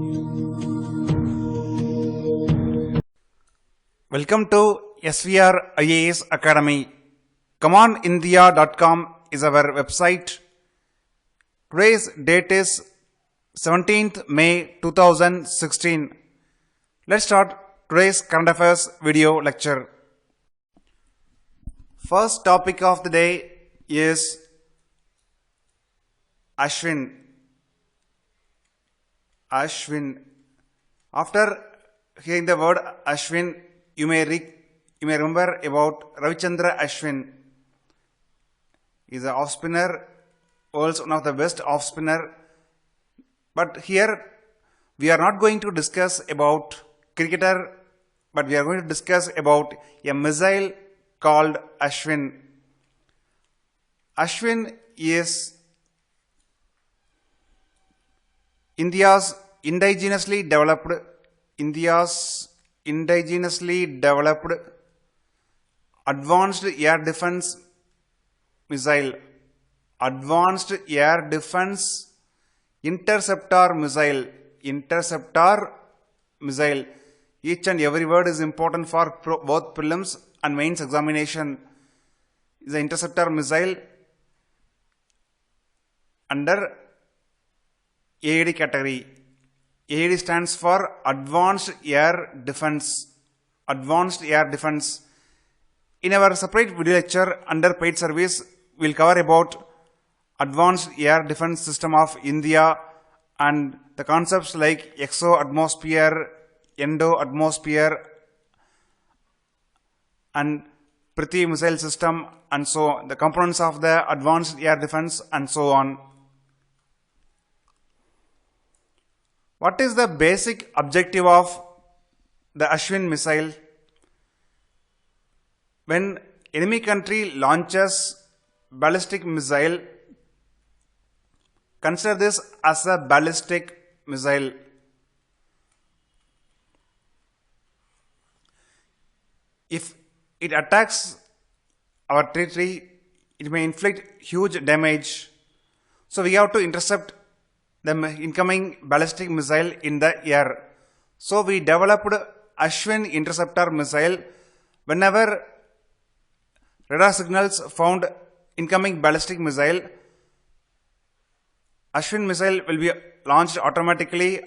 Welcome to SVR IAS Academy. ComeOnIndia.com is our website. Today's date is 17th May 2016. Let's start today's current affairs video lecture. First topic of the day is Ashwin. After hearing the word Ashwin, you may remember about Ravichandra Ashwin. He is an off spinner, world's one of the best off spinner. But here we are not going to discuss about cricketer, but we are going to discuss about a missile called Ashwin. Ashwin is India's indigenously developed advanced air defense missile, interceptor missile. Each and every word is important for both prelims and mains examination. Is the interceptor missile under AAD category. AAD stands for Advanced Air Defense. In our separate video lecture under paid service, we will cover about Advanced Air Defense System of India and the concepts like exo-atmosphere, endo-atmosphere and Prithvi missile system, and so on, the components of the Advanced Air Defense and so on. What is the basic objective of the Ashwin missile? When enemy country launches ballistic missile, consider this as a ballistic missile. If it attacks our territory, it may inflict huge damage. So we have to intercept the incoming ballistic missile in the air. So we developed Ashwin interceptor missile. Whenever radar signals found incoming ballistic missile, Ashwin missile will be launched automatically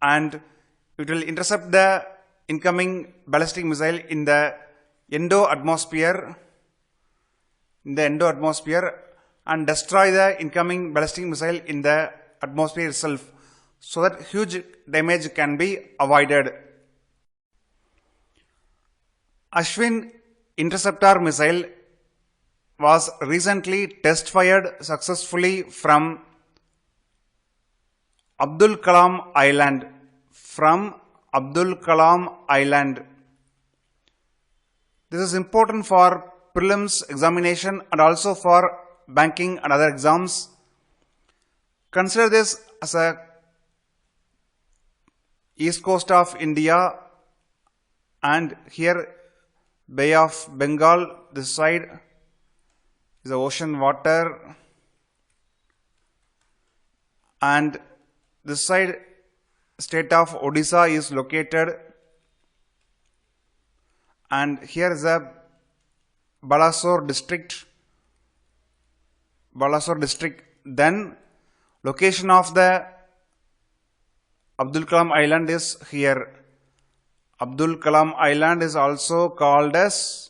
and it will intercept the incoming ballistic missile in the endo atmosphere and destroy the incoming ballistic missile in the atmosphere itself, so that huge damage can be avoided. Ashwin interceptor missile was recently test fired successfully from Abdul Kalam Island. This is important for prelims examination and also for banking and other exams. Consider this as a east coast of India, and here Bay of Bengal, this side is the ocean water, and this side state of Odisha is located, and here is the Balasore district. Then location of the Abdul Kalam Island is here. Abdul Kalam Island is also called as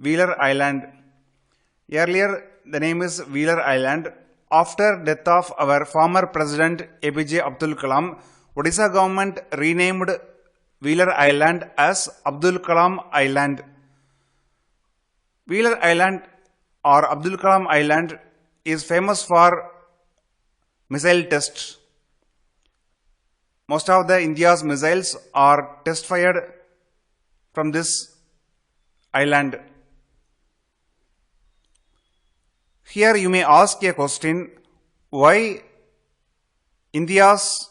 Wheeler Island. Earlier the name is Wheeler Island. After death of our former president APJ Abdul Kalam, Odisha government renamed Wheeler Island as Abdul Kalam Island. Wheeler Island or Abdul Kalam Island is famous for missile tests. Most of the India's missiles are test fired from this island. Here you may ask a question, why India's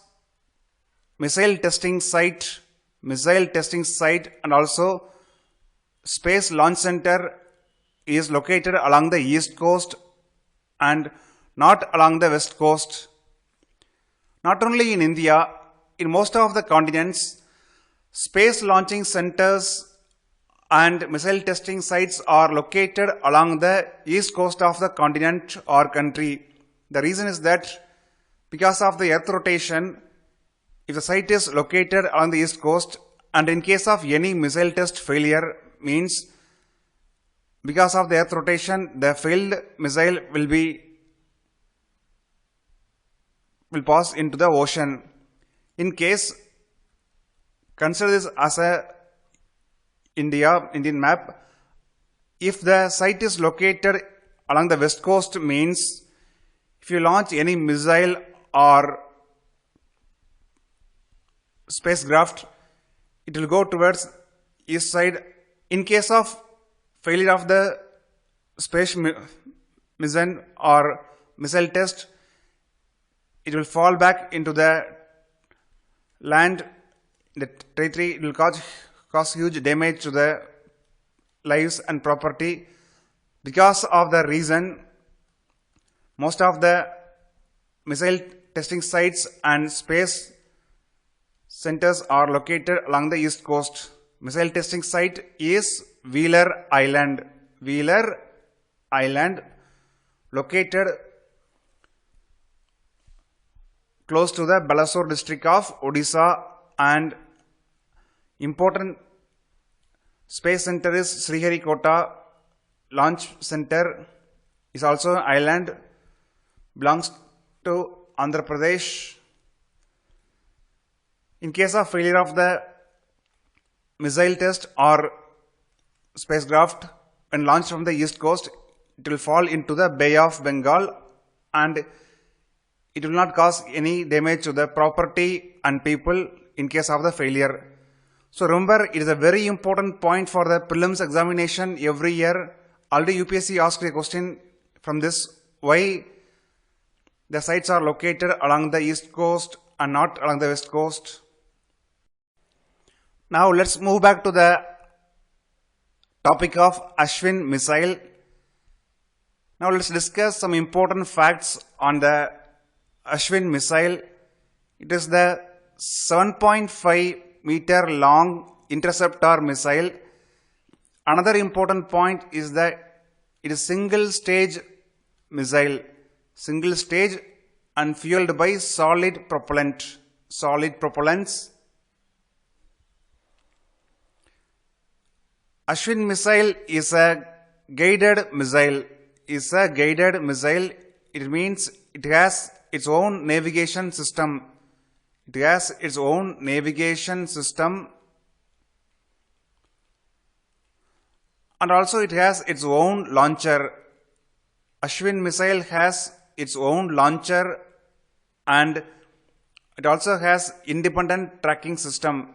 missile testing site and also Space Launch Center is located along the east coast and not along the west coast. Not only in India, in most of the continents, space launching centers and missile testing sites are located along the east coast of the continent or country. The reason is that because of the earth rotation, if the site is located on the east coast and in case of any missile test failure, means because of the earth rotation, the failed missile will pass into the ocean. In case, consider this as a Indian map. If the site is located along the west coast, means if you launch any missile or spacecraft, it will go towards east side. In case of failure of the space mission or missile test, it will fall back into the land, the territory. It will cause huge damage to the lives and property. Because of the reason, most of the missile testing sites and space centers are located along the east coast. Missile testing site is Wheeler Island. Wheeler Island, located close to the Balasore district of Odisha, and important space center is Sriharikota Launch Center is also an island, belongs to Andhra Pradesh. In case of failure of the missile test or spacecraft when launched from the east coast, it will fall into the Bay of Bengal and it will not cause any damage to the property and people in case of the failure. So remember, it is a very important point for the prelims examination every year. Already UPSC asked a question from this, why the sites are located along the east coast and not along the west coast. Now let's move back to the topic of Ashwin missile. Now let's discuss some important facts on the Ashwin missile. It is the 7.5 meter long interceptor missile. Another important point is that it is single stage missile, single stage and fueled by solid propellants. Ashwin missile is a guided missile. It means it has its own navigation system. And also it has its own launcher. Ashwin missile has its own launcher and it also has independent tracking system.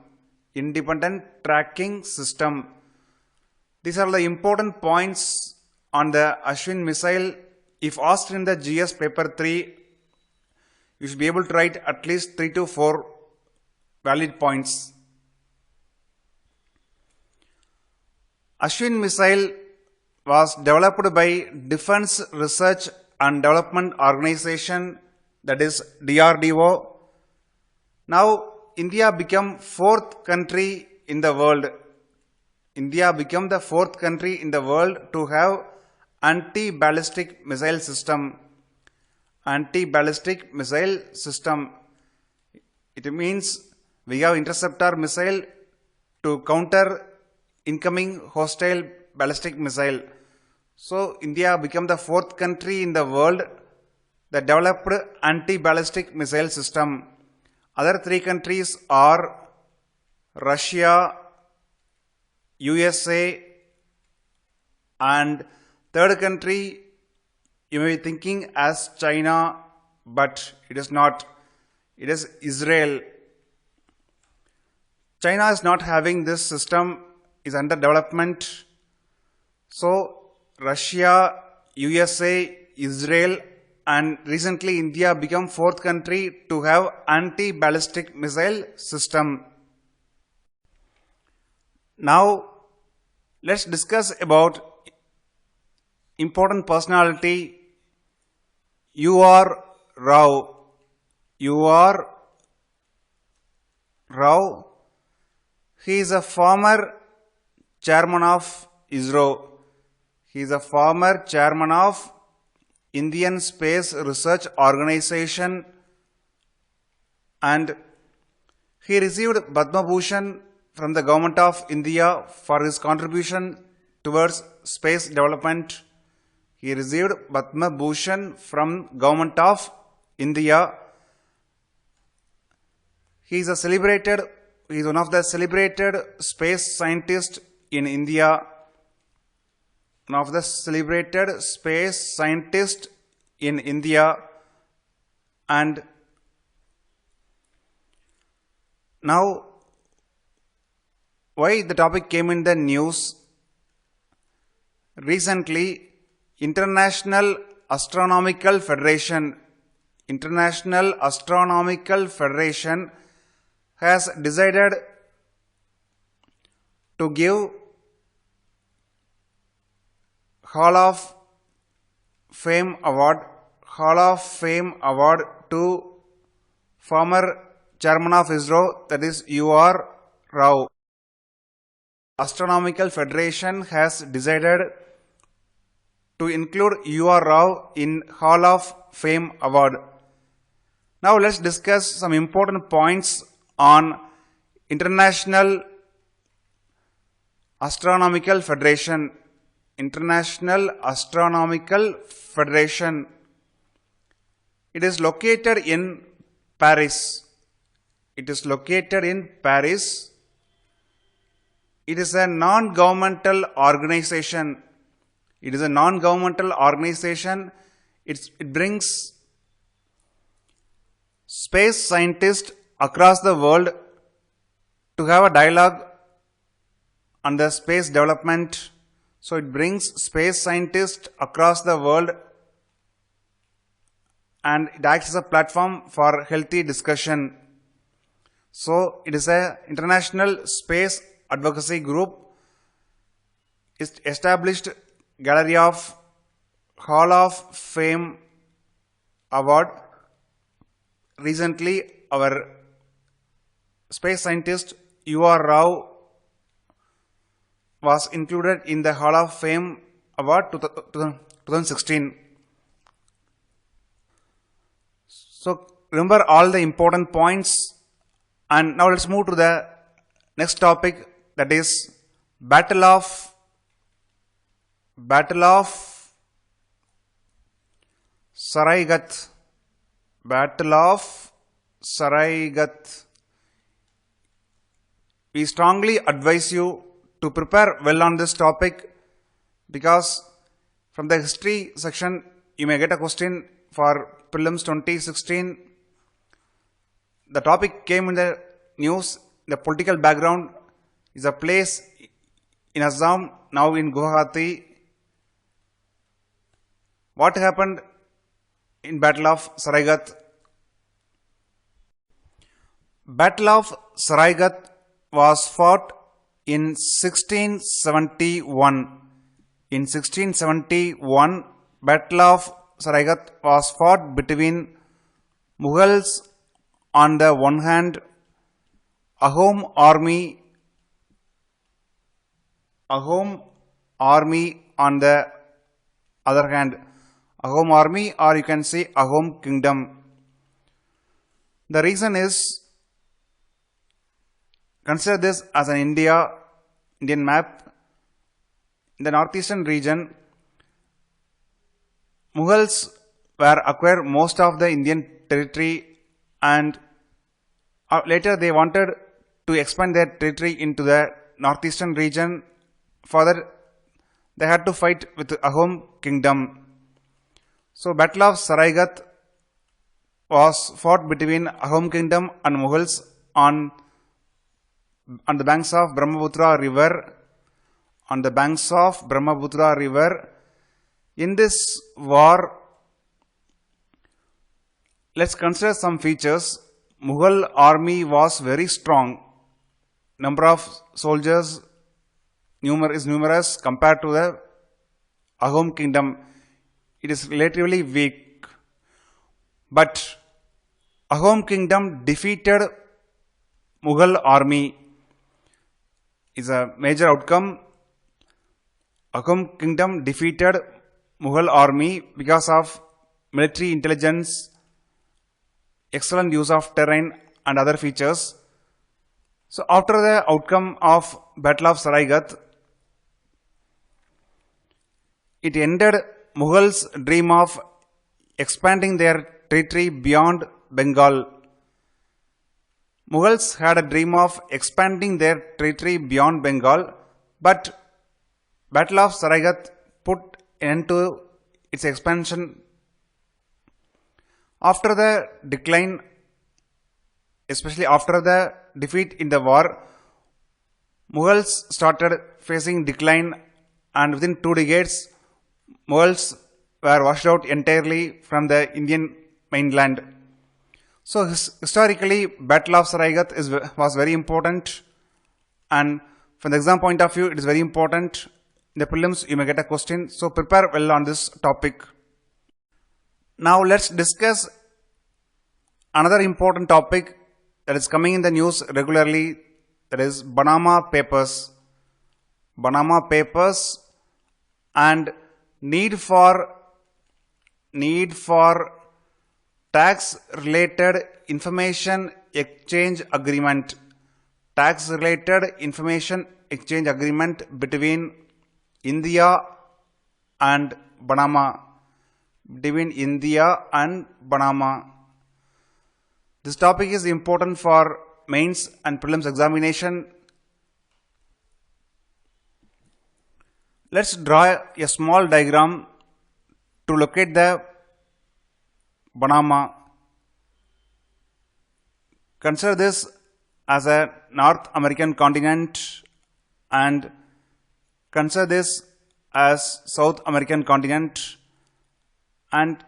These are the important points on the Ashwin missile. If asked in the GS paper 3, you should be able to write at least 3 to 4 valid points. Ashwin missile was developed by Defense Research and Development Organization, that is DRDO. Now India became fourth country in the world. India became the fourth country in the world to have anti-ballistic missile system. It means we have interceptor missile to counter incoming hostile ballistic missile. So India became the fourth country in the world that developed anti-ballistic missile system. Other three countries are Russia, USA, and third country you may be thinking as China, but it is not. It is Israel. China is not having this system, is under development. So Russia, USA, Israel, and recently India became fourth country to have anti-ballistic missile system. Now let's discuss about important personality UR Rao. UR Rao. He is a former chairman of ISRO. He is a former chairman of Indian Space Research Organization, and he received Padma Bhushan from the Government of India for his contribution towards space development. He received Padma Bhushan from Government of India. He is one of the celebrated space scientists in India. One of the celebrated space scientists in India. And now, why the topic came in the news? Recently, International Astronomical Federation has decided to give Hall of Fame award to former chairman of ISRO, that is U.R. Rao. Astronomical Federation has decided to include U.R. Rao in Hall of Fame award. Now let's discuss some important points on International Astronomical Federation. International Astronomical Federation. It is located in Paris. It is a non-governmental organization. It brings space scientists across the world to have a dialogue on the space development. So it brings space scientists across the world and it acts as a platform for healthy discussion. So it is an international space advocacy group. It's established Gallery of Hall of Fame award. Recently, our space scientist U.R. Rao was included in the Hall of Fame award 2016. So remember all the important points, and now let's move to the next topic, that is Battle of Saraigat. We strongly advise you to prepare well on this topic, because from the history section you may get a question for Prelims 2016. The topic came in the news. The political background is a place in Assam, now in Guwahati. What happened in Battle of Saraigat? Battle of Saraigat was fought in 1671. In 1671, Battle of Saraigat was fought between Mughals on the one hand, Ahom army on the other hand. Ahom army, or you can say Ahom kingdom. The reason is, consider this as an Indian map. In the northeastern region, Mughals were acquired most of the Indian territory, and later they wanted to expand their territory into the northeastern region. Further, they had to fight with the Ahom kingdom. So Battle of Saraigat was fought between Ahom kingdom and Mughals on the banks of Brahmaputra river. In this war, let's consider some features. Mughal army was very strong. Number of soldiers is numerous compared to the Ahom kingdom. It is relatively weak. But Ahom kingdom defeated Mughal army is a major outcome. Agham kingdom defeated Mughal army because of military intelligence, excellent use of terrain and other features. So after the outcome of Battle of Saraigat, it ended Mughals' dream of expanding their territory beyond Bengal. Mughals had a dream of expanding their territory beyond Bengal, but Battle of Saraigat put an end to its expansion. After the decline, especially after the defeat in the war, Mughals started facing decline, and within 2 decades, Mughals were washed out entirely from the Indian mainland. So historically, Battle of Saraigat was very important, and from the exam point of view, it is very important. In the prelims, you may get a question, so prepare well on this topic. Now let's discuss another important topic that is coming in the news regularly, that is Panama Papers. Panama Papers and need for tax related information exchange agreement. Tax related information exchange agreement between India and Panama. Between India and Panama. This topic is important for mains and prelims examination. Let's draw a small diagram to locate the Panama. Consider this as a North American continent and consider this as South American continent, and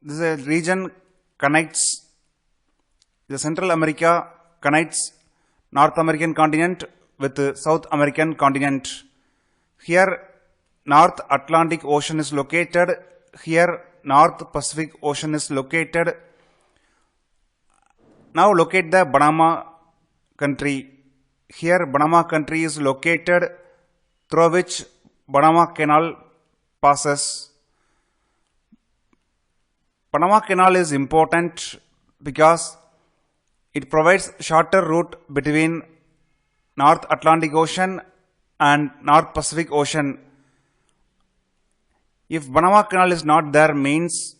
this is a region connects the Central America, connects North American continent with the South American continent. Here North Atlantic Ocean is located. Here North Pacific Ocean is located. Now locate the Panama country. Here Panama country is located, through which Panama Canal passes. Panama Canal is important because it provides shorter route between North Atlantic Ocean and North Pacific Ocean. If Panama Canal is not there, means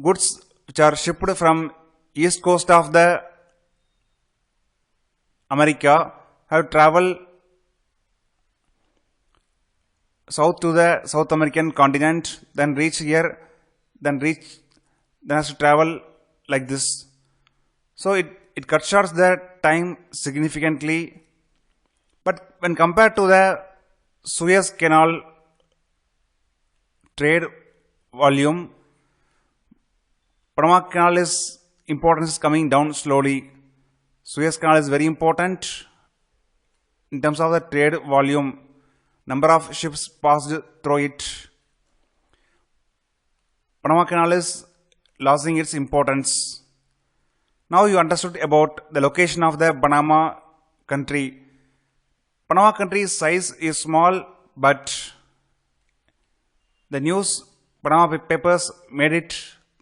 goods which are shipped from east coast of the America have traveled south to the South American continent, then reach here, then has to travel like this. So it cuts short the time significantly. But when compared to the Suez Canal trade volume, Panama Canal importance is coming down slowly. Suez Canal is very important in terms of the trade volume. Number of ships passed through it. Panama Canal is losing its importance. Now you understood about the location of the Panama country. Panama country's size is small, but the news Panama Papers made it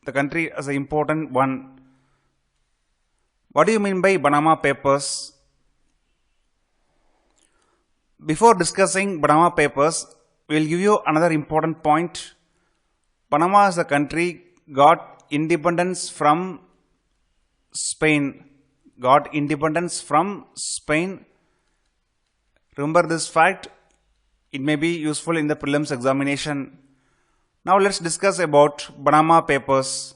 the country as an important one. What do you mean by Panama Papers? Before discussing Panama Papers, we will give you another important point. Panama as a country got independence from Spain. Remember this fact. It may be useful in the prelims examination. Now let's discuss about Panama Papers.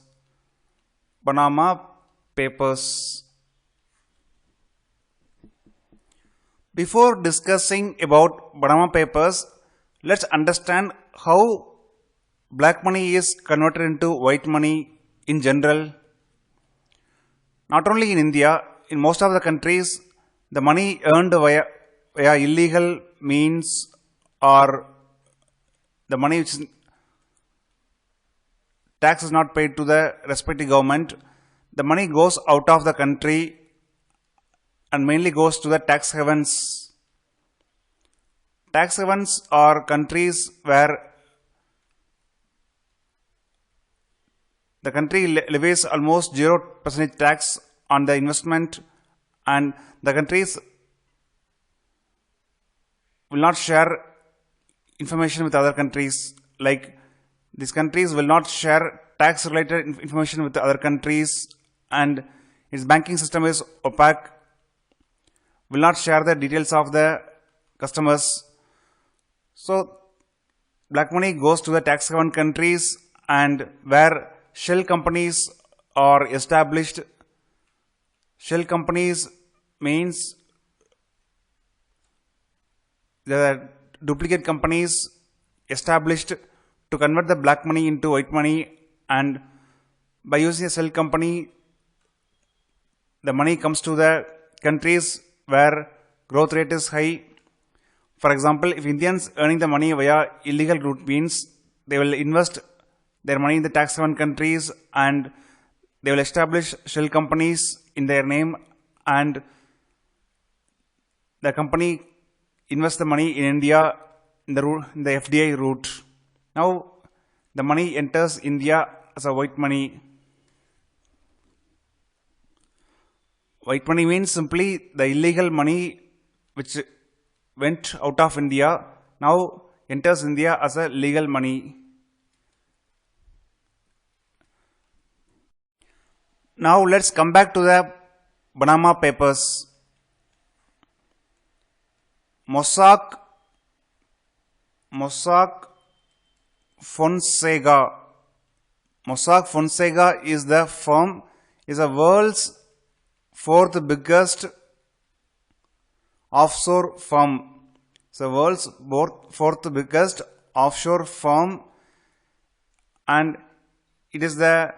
Panama Papers. Before discussing about Panama Papers, let's understand how black money is converted into white money in general. Not only in India, in most of the countries, the money earned via illegal means, or the money which tax is not paid to the respective government, the money goes out of the country and mainly goes to the tax havens. Tax havens are countries where the country levies almost 0% tax on the investment, and the countries will not share information with other countries. Like, these countries will not share tax related information with the other countries, and its banking system is opaque, will not share the details of the customers. So black money goes to the tax haven countries, and where shell companies are established. Shell companies means the duplicate companies established to convert the black money into white money, and by using a shell company, the money comes to the countries where growth rate is high. For example, if Indians earning the money via illegal route means, they will invest their money in the tax haven countries, and they will establish shell companies in their name, and the company invests the money in India in the FDI route. Now the money enters India as a white money. White money means simply the illegal money which went out of India now enters India as a legal money. Now let's come back to the Panama Papers. Mossack Fonseca. Mossack Fonseca is the firm, is the world's fourth biggest offshore firm. It's the world's fourth biggest offshore firm, and it is the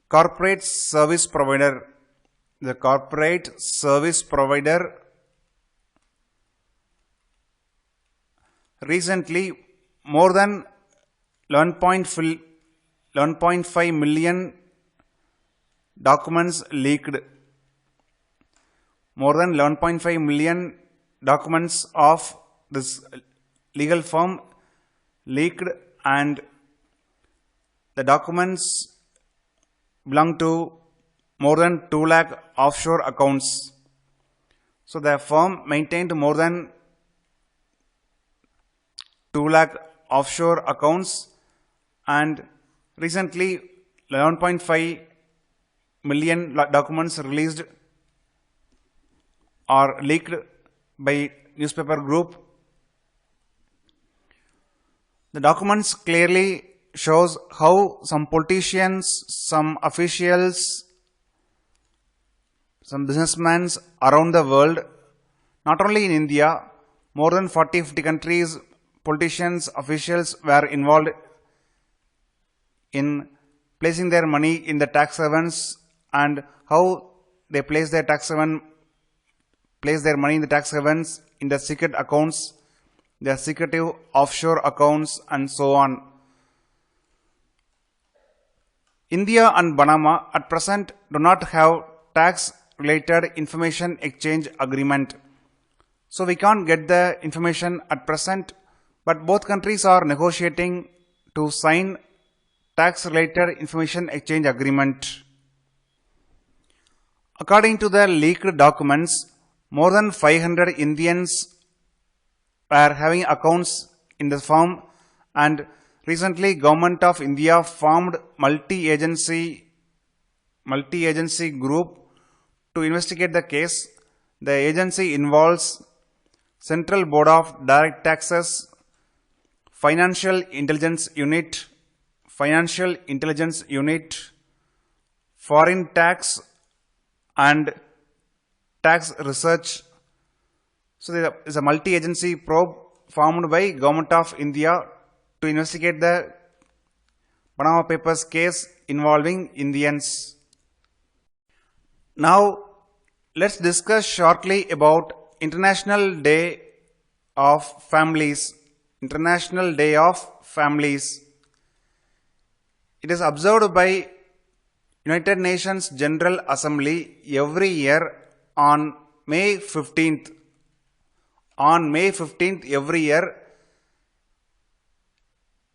corporate service provider. The corporate service provider. Recently, more than 11.5 million documents leaked. More than 11.5 million documents of this legal firm leaked, and the documents belong to more than 2 lakh offshore accounts. So the firm maintained more than 2 lakh offshore accounts, and recently 11.5 million documents released or leaked by newspaper group. The documents clearly shows how some politicians, some officials, some businessmen around the world, not only in India, more than 40-50 countries, politicians, officials were involved in placing their money in the tax havens, and how they place their money in the tax havens, in the secret accounts, their secretive offshore accounts, and so on. India and Panama at present do not have tax related information exchange agreement. So we can't get the information at present, but both countries are negotiating to sign tax related information exchange agreement. According to the leaked documents, more than 500 Indians were having accounts in the firm, and recently Government of India formed multi-agency group to investigate the case. The agency involves Central Board of Direct Taxes, Financial Intelligence Unit, Foreign Tax and Tax Research. So there is a multi-agency probe formed by Government of India to investigate the Panama Papers case involving Indians. Now let's discuss shortly about International Day of Families. International Day of Families. It is observed by United Nations General Assembly every year on May 15th. On May 15th every year,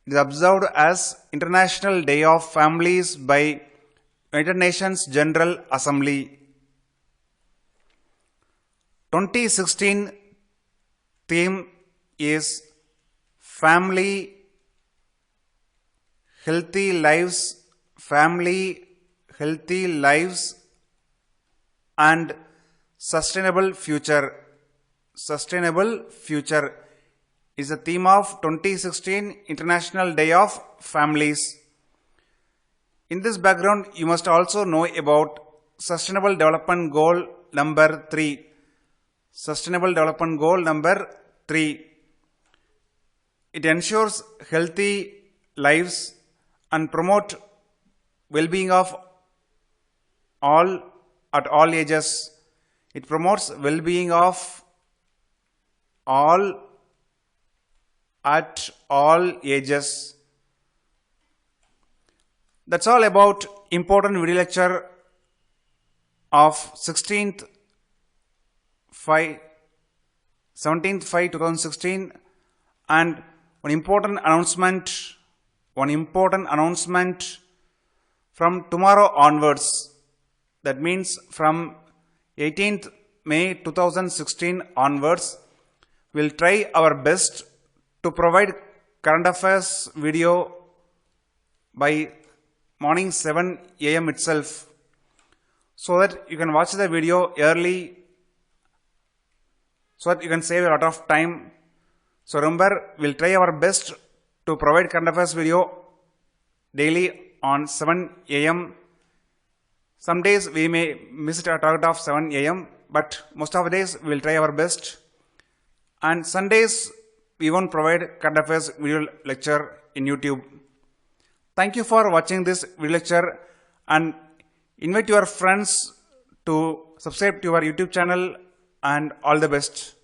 it is observed as International Day of Families by United Nations General Assembly. 2016 theme is Family, Healthy Lives, Family, Healthy Lives and Sustainable Future. Sustainable Future is the theme of 2016 International Day of Families. In this background, you must also know about Sustainable Development Goal number 3. Sustainable Development Goal number 3. It ensures healthy lives and promote well-being of all at all ages. It promotes well-being of all at all ages. That's all about important video lecture of 17th 5/2016, and one important announcement from tomorrow onwards. That means from 18th May 2016 onwards, we'll try our best to provide current affairs video by morning 7 a.m. itself, so that you can watch the video early, so that you can save a lot of time. So remember, we'll try our best to provide current affairs video daily on 7 a.m. Some days we may miss a target of 7 a.m. but most of the days we will try our best. And Sundays we won't provide current affairs video lecture in YouTube. Thank you for watching this video lecture, and invite your friends to subscribe to our YouTube channel, and all the best.